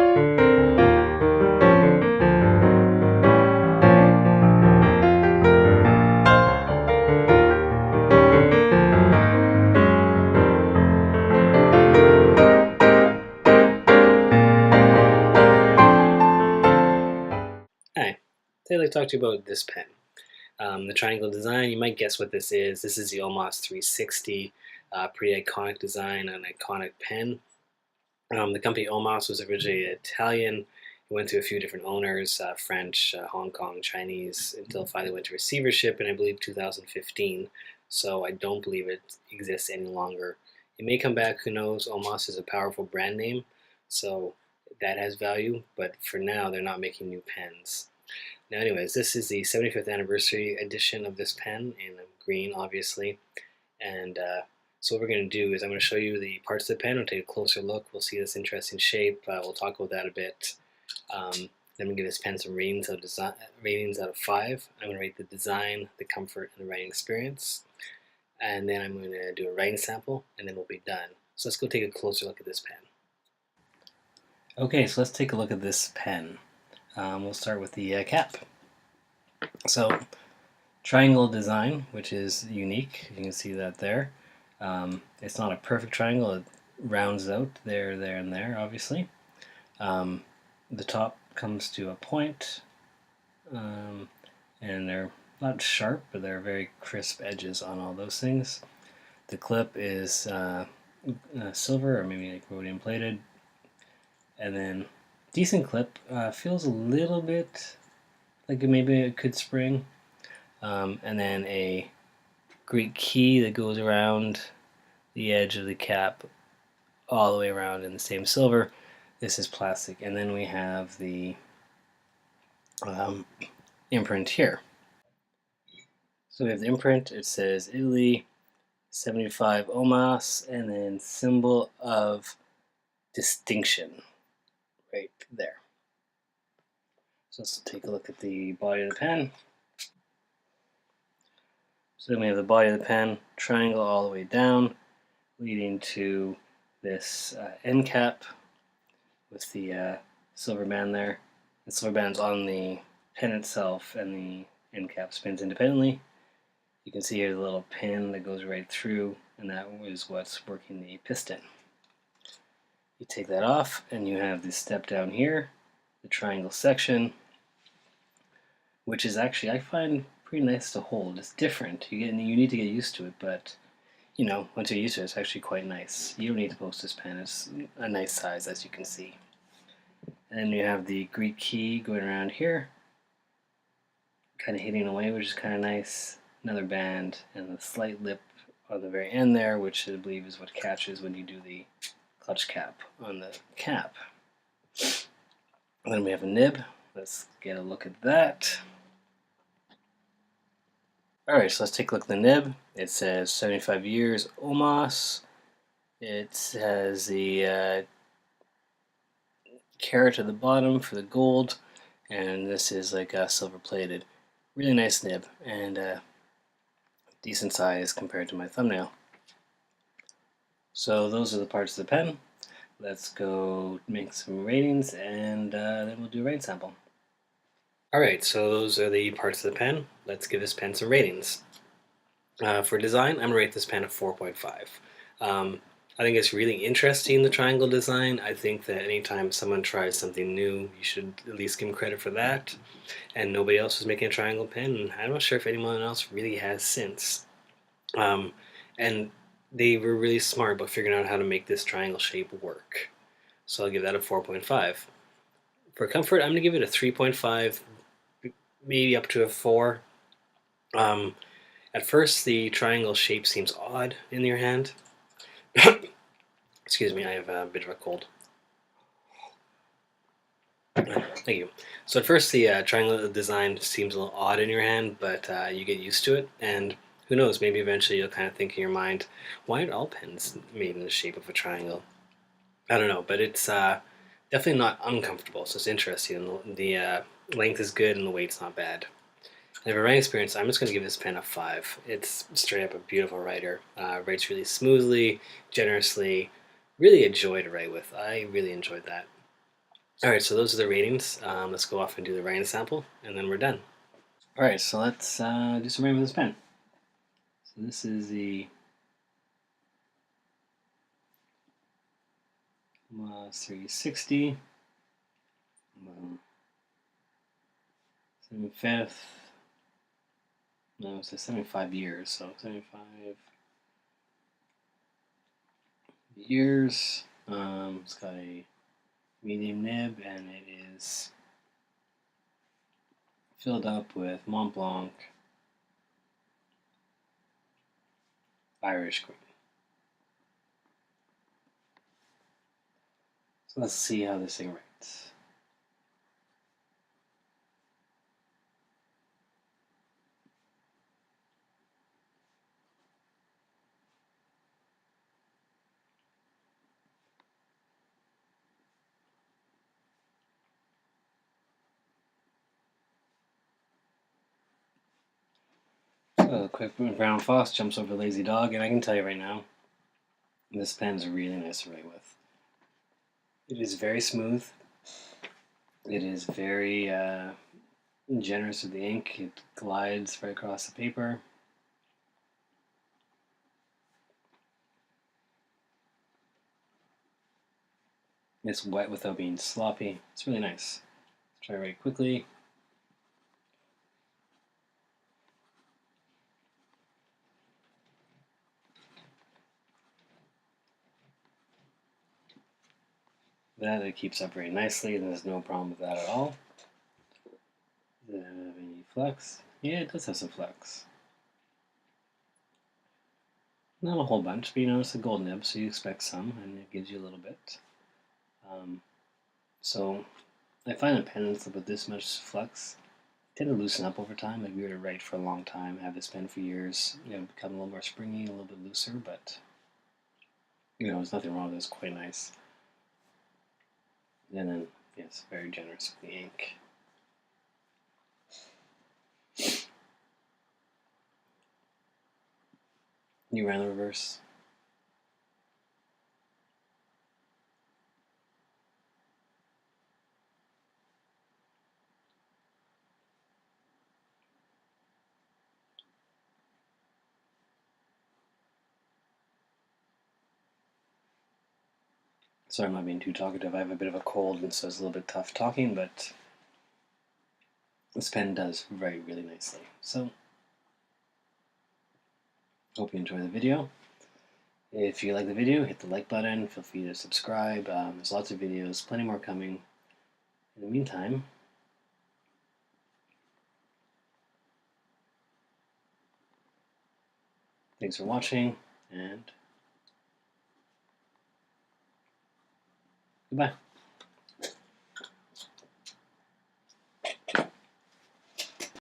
Hi, today I'd like to talk to you about this pen. The triangle design, you might guess what this is. This is the Omas 360, pretty iconic design, an iconic pen. The company Omas was originally Italian. It went to a few different owners, French, Hong Kong, Chinese, until it finally went to receivership in, I believe, 2015. So I don't believe it exists any longer. It may come back, who knows? Omas is a powerful brand name, so that has value, but for now, they're not making new pens. Now, anyways, this is the 75th anniversary edition of this pen in green, obviously. And so what we're going to do is I'm going to show you the parts of the pen. We'll take a closer look. We'll see this interesting shape. We'll talk about that a bit. Then I'm going to give this pen some ratings out of 5. I'm going to rate the design, the comfort, and the writing experience. And then I'm going to do a writing sample, and then we'll be done. So let's go take a closer look at this pen. Okay, so let's take a look at this pen. We'll start with the cap. So, triangle design, which is unique. You can see that there. It's not a perfect triangle. It rounds out there, and there, obviously. The top comes to a point, and they're not sharp, but they're very crisp edges on all those things. The clip is silver, or maybe like rhodium plated, and then decent clip. Feels a little bit like maybe it could spring. And then a Greek key that goes around the edge of the cap all the way around in the same silver. This is plastic. And then we have the imprint here. So we have the imprint. It says Italy, 75 Omas, and then symbol of distinction right there. So let's take a look at the body of the pen. So then we have the body of the pen, triangle all the way down, leading to this end cap with the silver band there. The silver band's on the pen itself, and the end cap spins independently. You can see here the little pin that goes right through, and that is what's working the piston. You take that off, and you have this step down here, the triangle section, which is actually, I find, pretty nice to hold. It's different. You need to get used to it, but you know, once you're used to it, it's actually quite nice. You don't need to post this pen. It's a nice size, as you can see. And then you have the Greek key going around here, kind of hitting away, which is kind of nice. Another band, and the slight lip on the very end there, which I believe is what catches when you do the clutch cap on the cap. And then we have a nib. Let's get a look at that. Alright, so let's take a look at the nib. It says 75 years Omas. It has the carat at the bottom for the gold, and this is like silver plated. Really nice nib, and decent size compared to my thumbnail. So those are the parts of the pen. Let's go make some ratings, and then we'll do a rating sample. Alright, so those are the parts of the pen. Let's give this pen some ratings. For design, I'm going to rate this pen a 4.5. I think it's really interesting, the triangle design. I think that anytime someone tries something new, you should at least give them credit for that. And nobody else was making a triangle pen, and I'm not sure if anyone else really has since. And they were really smart about figuring out how to make this triangle shape work. So I'll give that a 4.5. For comfort, I'm going to give it a 3.5, maybe up to a 4. At first, the triangle shape seems odd in your hand. Excuse me, I have a bit of a cold. Thank you. So at first, the triangle design seems a little odd in your hand, but you get used to it, and who knows, maybe eventually you'll kind of think in your mind, why aren't all pens made in the shape of a triangle? I don't know, but it's definitely not uncomfortable, so it's interesting. The length is good and the weight's not bad. And for writing experience, I'm just going to give this pen a 5. It's straight up a beautiful writer. Writes really smoothly, generously. Really a joy to write with. I really enjoyed that. Alright, so those are the ratings. Let's go off and do the writing sample, and then we're done. Alright, so let's do some writing with this pen. So this is the Omas 360, 75th, no, it's 75 years, so 75 years. It's got a medium nib, and it is filled up with Mont Blanc Irish Green. So let's see how this thing writes. So a quick brown fox jumps over lazy dog, and I can tell you right now, this pen is really nice to write with. It is very smooth. It is very generous with the ink. It glides right across the paper. It's wet without being sloppy. It's really nice. Let's try to write quickly. That it keeps up very nicely. There's no problem with that at all. Does it have any flex? Yeah, it does have some flex. Not a whole bunch, but you know, it's a gold nib, so you expect some, and it gives you a little bit. So I find that pens with this much flex tend to loosen up over time. If you were to write for a long time, have this pen for years, you know, become a little more springy, a little bit looser, but you know, there's nothing wrong with it. It's quite nice. And then, yes, very generous with the ink. You ran the reverse. Sorry, I'm not being too talkative. I have a bit of a cold, and so it's a little bit tough talking, but this pen does write really nicely. So, hope you enjoy the video. If you like the video, hit the like button. Feel free to subscribe. There's lots of videos, plenty more coming. In the meantime, thanks for watching, and goodbye.